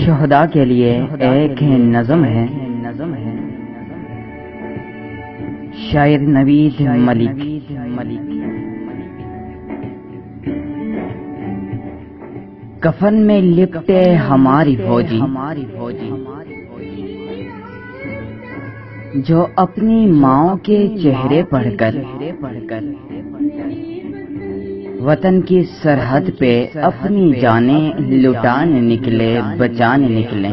شہداء کے لیے ایک نظم ہے، شاعر نوید ملک۔ کفن میں لپٹے ہماری فوجی، جو اپنی ماؤں کے چہرے پڑھ کر وطن کی سرحد پہ اپنی جانیں لٹان نکلے، بچان نکلے۔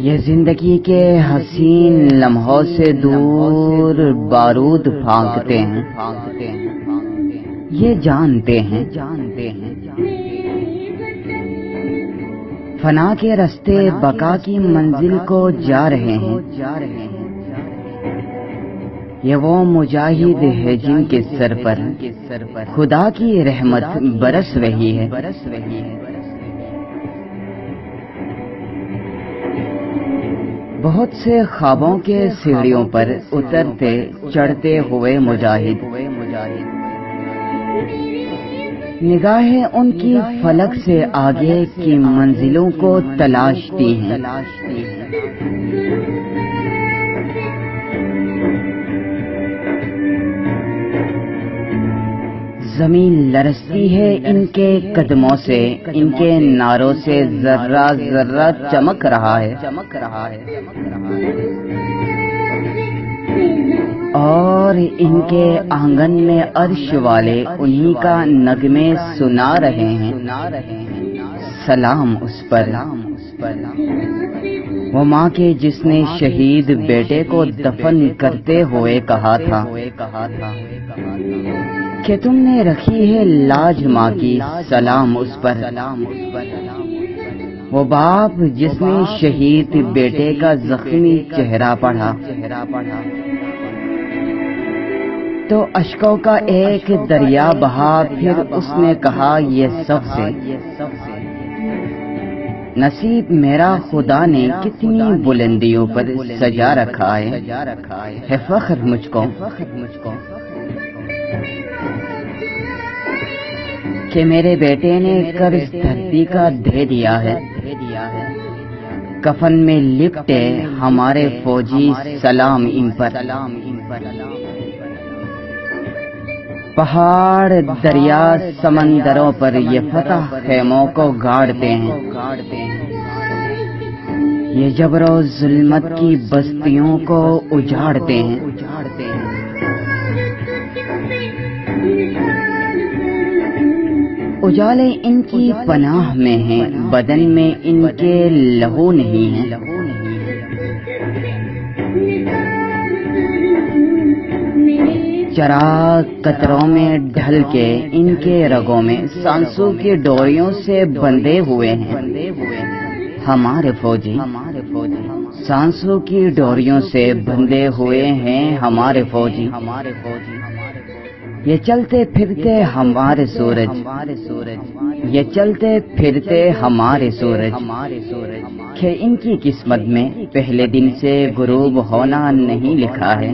یہ زندگی کے حسین لمحوں سے دور بارود پھانکتے ہیں، یہ جانتے ہیں فنا کے رستے بقا کی منزل کو جا رہے ہیں۔ یہ وہ مجاہد ہے جن کے سر پر خدا کی رحمت برس رہی ہے۔ بہت سے خوابوں کے سیڑھیوں پر اترتے چڑھتے ہوئے مجاہد، نگاہیں ان کی فلک سے آگے کی منزلوں کو تلاشتی ہیں۔ زمین لرزتی ہے ان کے قدموں سے، ان کے نعروں سے ذرہ ذرہ چمک رہا ہے، اور ان کے آنگن میں عرش والے انہی کا نغمے سنا رہے ہیں۔ سلام اس پر، وہ ماں کے جس نے شہید بیٹے کو دفن کرتے ہوئے کہا تھا کہ تم نے رکھی ہے لاج ماں کی، سلام اس پر۔ وہ باپ جس نے شہید بیٹے کا زخمی چہرہ پڑھا تو اشکوں کا ایک دریا بہا، پھر اس نے کہا یہ سب سے نصیب میرا خدا نے کتنی بلندیوں پر سجا رکھا ہے فخر مجھ کو کہ میرے بیٹے نے قرض دھرتی کا دے دیا ہے۔ کفن میں لپٹے ہمارے فوجی، سلام ان پر۔ پہاڑ دریا سمندروں پر یہ فتح خیموں کو گاڑتے ہیں، یہ جبر و ظلمت کی بستیوں کو اجاڑتے ہیں۔ اجالے ان کی پناہ میں ہیں، بدن میں ان کے لہو نہیں ہے۔ چراغ قطروں میں ڈھل کے ان کے رگوں میں سانسوں کی ڈوریوں سے بندھے ہوئے ہیں ہمارے فوجی، سانسوں کی ڈوریوں سے بندھے ہوئے ہیں ہمارے فوجی۔ یہ چلتے پھرتے ہمارے سورج، یہ چلتے پھرتے ہمارے سورج، کہ ان کی قسمت میں پہلے دن سے غروب ہونا نہیں لکھا ہے،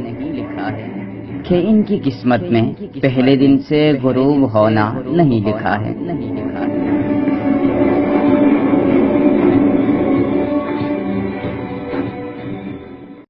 کہ ان کی قسمت میں پہلے دن سے غروب ہونا نہیں لکھا ہے۔